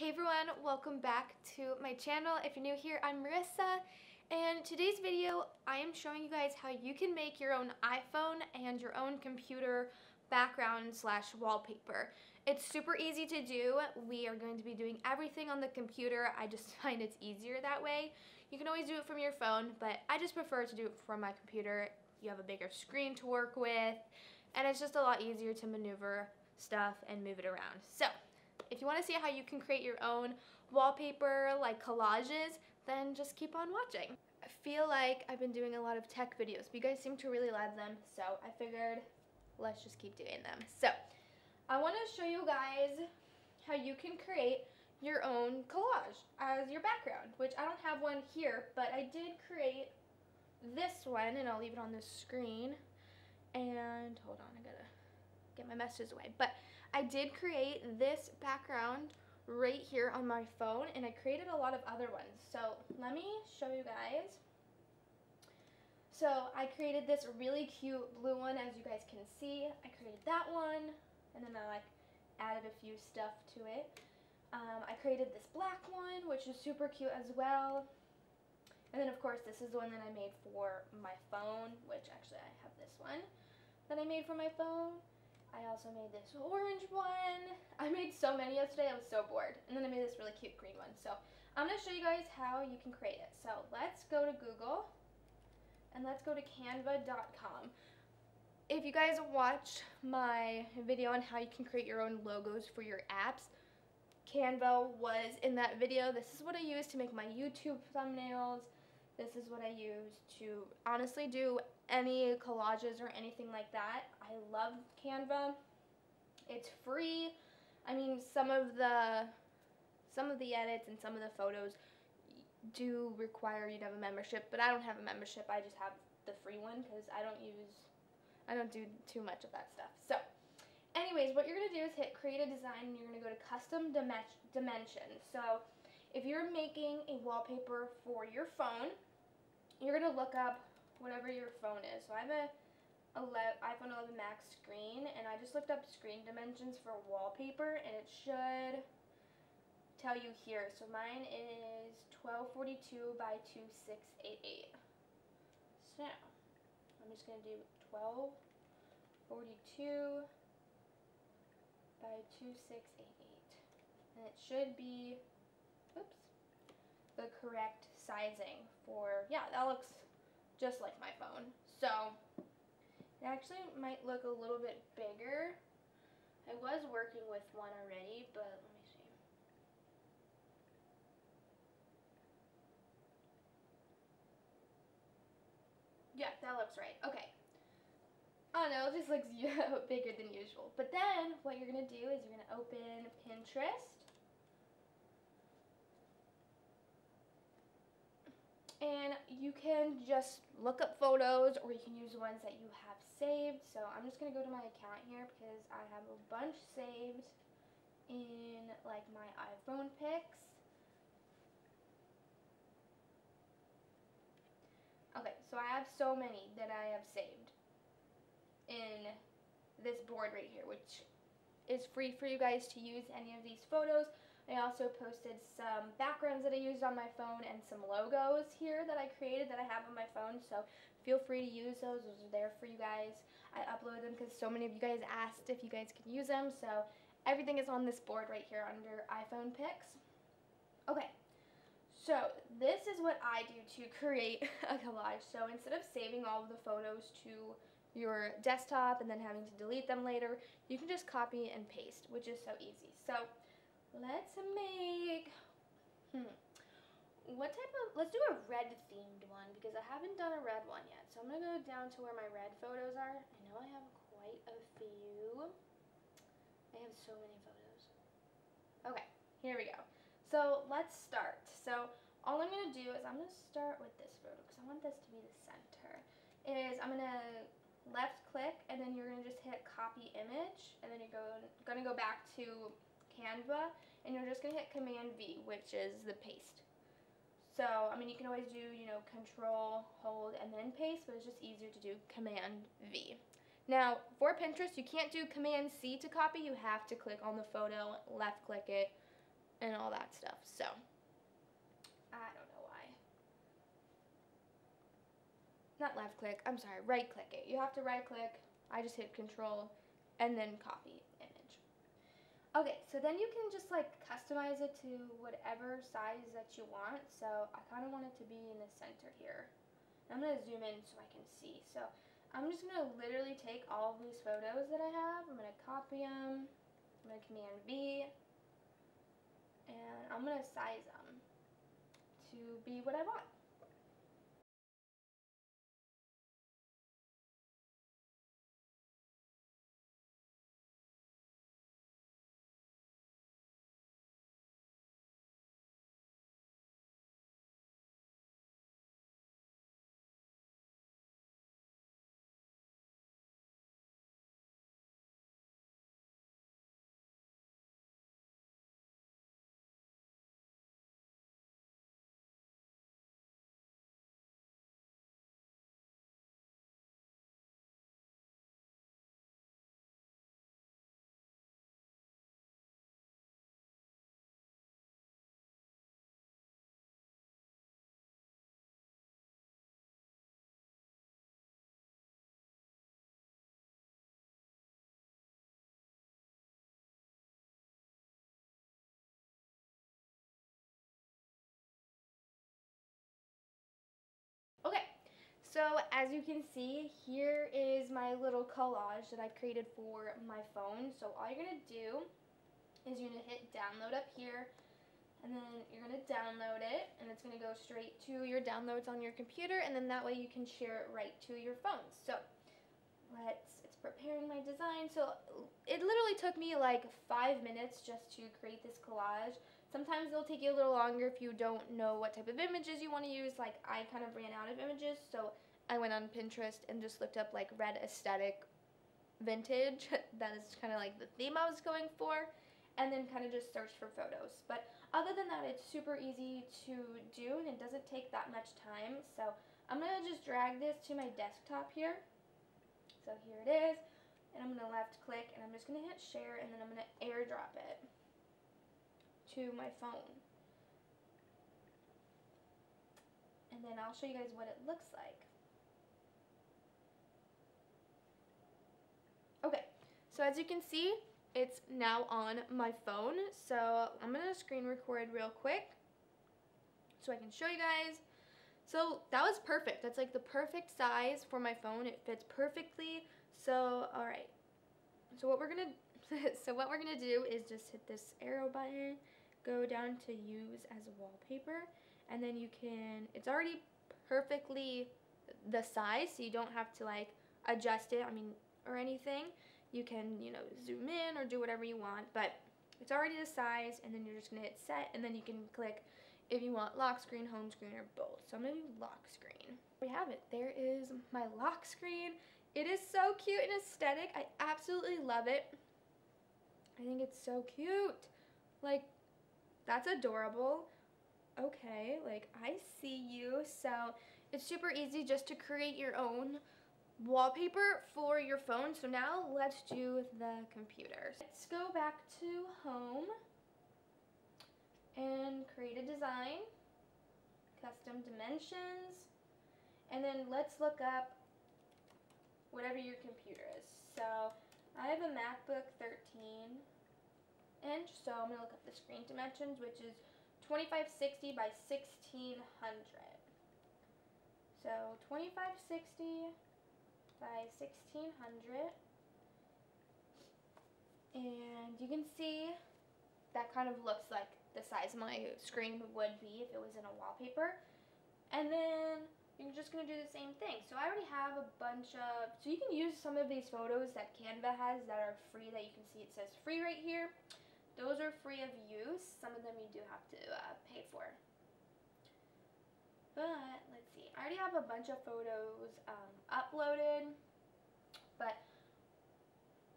Hey everyone, welcome back to my channel. If you're new here, I'm Marissa, and today's video I am showing you guys how you can make your own iPhone and your own computer background slash wallpaper. It's super easy to do. We are going to be doing everything on the computer. I just find it's easier that way. You can always do it from your phone, but I just prefer to do it from my computer. You have a bigger screen to work with, and it's just a lot easier to maneuver stuff and move it around. So if you want to see how you can create your own wallpaper like collages, then just keep on watching. I feel like I've been doing a lot of tech videos, but you guys seem to really love them, so I figured let's just keep doing them. So I want to show you guys how you can create your own collage as your background, which I don't have one here, but I did create this one, and I'll leave it on the screen. And hold on, I gotta get my messages away. But I did create this background right here on my phone, and I created a lot of other ones. So let me show you guys. So I created this really cute blue one, as you guys can see. I created that one, and then I added a few stuff to it. I created this black one, which is super cute as well. And then of course this is the one that I made for my phone, which actually I have this one that I made for my phone. I also made this orange one. I made so many yesterday, I was so bored. And then I made this really cute green one. So I'm going to show you guys how you can create it. So let's go to Google and let's go to canva.com. If you guys watch my video on how you can create your own logos for your apps, Canva was in that video. This is what I use to make my YouTube thumbnails. This is what I use to honestly do any collages or anything like that. I love Canva. It's free. I mean, some of the edits and some of the photos do require you to have a membership, but I don't have a membership. I just have the free one because I don't do too much of that stuff. So anyways, what you're going to do is hit create a design, and you're going to go to custom dimensions. So if you're making a wallpaper for your phone, you're going to look up whatever your phone is. So I have a iPhone 11 Max screen, and I just looked up screen dimensions for wallpaper, and it should tell you here. So mine is 1242 by 2688. So I'm just going to do 1242 by 2688, and it should be, oops, the correct sizing for, yeah, that looks just like my phone. So it actually might look a little bit bigger. I was working with one already, but let me see. Yeah, that looks right. Okay. Oh no, it just looks bigger than usual. But then what you're going to do is you're going to open Pinterest. And you can just look up photos, or you can use the ones that you have saved. So I'm just going to go to my account here because I have a bunch saved in like my iPhone pics. Okay, so I have so many that I have saved in this board right here, which is free for you guys to use any of these photos. I also posted some backgrounds that I used on my phone and some logos here that I created that I have on my phone, so feel free to use those. Those are there for you guys. I uploaded them because so many of you guys asked if you guys could use them, so everything is on this board right here under iPhone pics. Okay, so this is what I do to create a collage. So instead of saving all of the photos to your desktop and then having to delete them later, you can just copy and paste, which is so easy. So let's make, let's do a red themed one because I haven't done a red one yet. So I'm going to go down to where my red photos are. I know I have quite a few. I have so many photos. Okay, here we go. So let's start. So all I'm going to do is I'm going to start with this photo because I want this to be the center. I'm going to left click, and then you're going to just hit copy image, and then you're going to go back to Canva, and you're just going to hit Command V, which is the paste. So, I mean, you can always do, Control, hold, and then paste, but it's just easier to do Command V. Now, for Pinterest, you can't do Command C to copy. You have to click on the photo, left click it, and all that stuff. So I don't know why. Not left click, I'm sorry, right click it. You have to right click. I just hit control and then copy image. Okay, so then you can just like customize it to whatever size that you want. So I kind of want it to be in the center here. I'm going to zoom in so I can see. So I'm just going to literally take all of these photos that I have. I'm going to copy them. I'm going to Command V. And I'm going to size them to be what I want. Okay, so as you can see, here is my little collage that I created for my phone. So all you're going to do is you're going to hit download up here, and then you're going to download it, and it's going to go straight to your downloads on your computer, and then that way you can share it right to your phone. So it's preparing my design. So it literally took me like 5 minutes just to create this collage. Sometimes it'll take you a little longer if you don't know what type of images you want to use. Like I kind of ran out of images, so I went on Pinterest and just looked up like red aesthetic vintage. That is kind of like the theme I was going for, and then kind of just searched for photos. But other than that, it's super easy to do, and it doesn't take that much time. So I'm going to just drag this to my desktop here. So here it is, and I'm going to left click, and I'm just going to hit share, and then I'm going to airdrop it to my phone. And then I'll show you guys what it looks like. Okay, so as you can see, it's now on my phone. So I'm going to screen record real quick so I can show you guys. So that was perfect. That's like the perfect size for my phone. It fits perfectly. So all right. So what we're going to do is just hit this arrow button, go down to use as a wallpaper, and then you can, it's already perfectly the size, so you don't have to like adjust it, or anything. You can, zoom in or do whatever you want, but it's already the size, and then you're just going to hit set, and then you can click if you want lock screen, home screen, or both. So I'm going to do lock screen. We have it. There is my lock screen. It is so cute and aesthetic. I absolutely love it. I think it's so cute. Like, that's adorable. Okay, like I see you. So it's super easy just to create your own wallpaper for your phone. So now let's do the computer. Let's go back to home and create a design, custom dimensions, and then let's look up whatever your computer is. So I have a MacBook 13-inch, so I'm going to look up the screen dimensions, which is 2560 by 1600. So 2560 by 1600, and you can see that kind of looks like the size my screen would be if it was in a wallpaper. And then you're just going to do the same thing. So I already have a bunch of, so you can use some of these photos that Canva has that are free, that you can see it says free right here. Those are free of use. Some of them you do have to pay for. But let's see, I already have a bunch of photos uploaded, but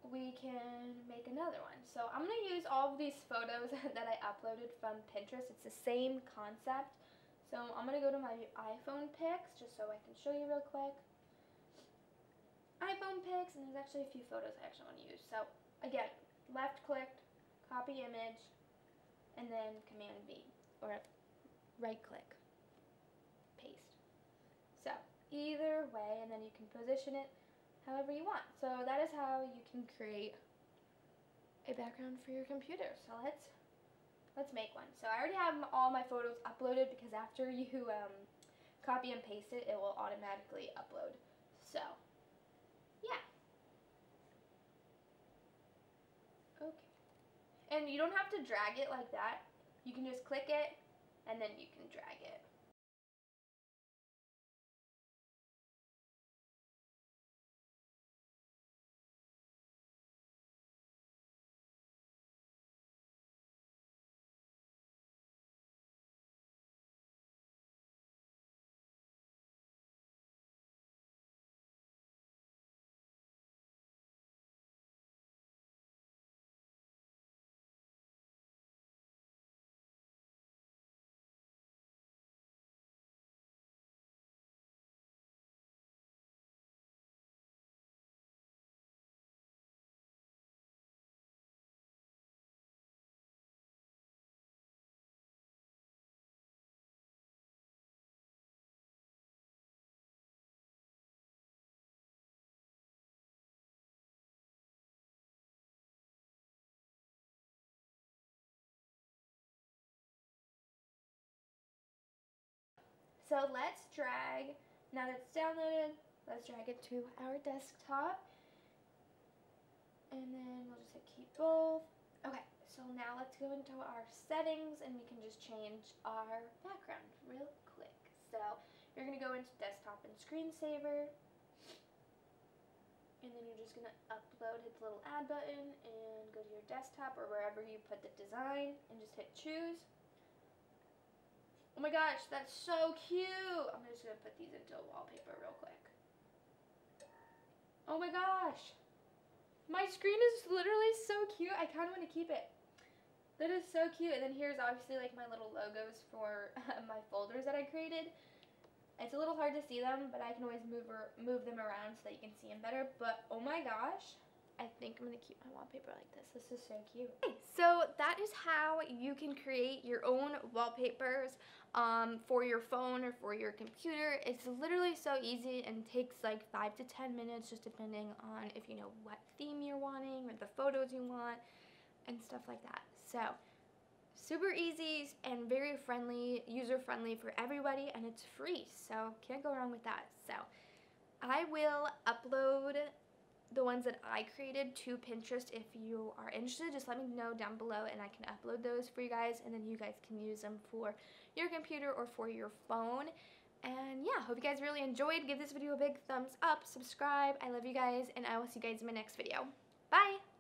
we can make another one. So I'm going to use all of these photos that I uploaded from Pinterest. It's the same concept. So I'm going to go to my iPhone pics just so I can show you real quick. iPhone pics, and there's actually a few photos I actually want to use. So again, left click, copy image, and then Command V, or right click, paste. So either way, and then you can position it however you want. So that is how you can create a background for your computer. So let's make one. So I already have all my photos uploaded because after you copy and paste it, it will automatically upload. So yeah. Okay. And you don't have to drag it like that. You can just click it and then you can drag it. So let's drag, now that it's downloaded, let's drag it to our desktop. And then we'll just hit keep both. Okay, so now let's go into our settings and we can just change our background real quick. So you're going to go into desktop and screensaver. And then you're just going to upload, hit the little add button, and go to your desktop or wherever you put the design, and just hit choose. Oh my gosh, that's so cute! I'm just going to put these into a wallpaper real quick. Oh my gosh! My screen is literally so cute, I kind of want to keep it. That is so cute. And then here's obviously like my little logos for my folders that I created. It's a little hard to see them, but I can always move them around so that you can see them better. But oh my gosh, I think I'm going to keep my wallpaper like this. This is so cute. Okay, so that is how you can create your own wallpapers for your phone or for your computer. It's literally so easy and takes like 5 to 10 minutes just depending on if you know what theme you're wanting or the photos you want and stuff like that. So super easy and very friendly, user friendly for everybody, and it's free, so can't go wrong with that. So I will upload the ones that I created to Pinterest. If you are interested, just let me know down below and I can upload those for you guys, and then you guys can use them for your computer or for your phone. And yeah, hope you guys really enjoyed. Give this video a big thumbs up, subscribe. I love you guys, and I will see you guys in my next video. Bye!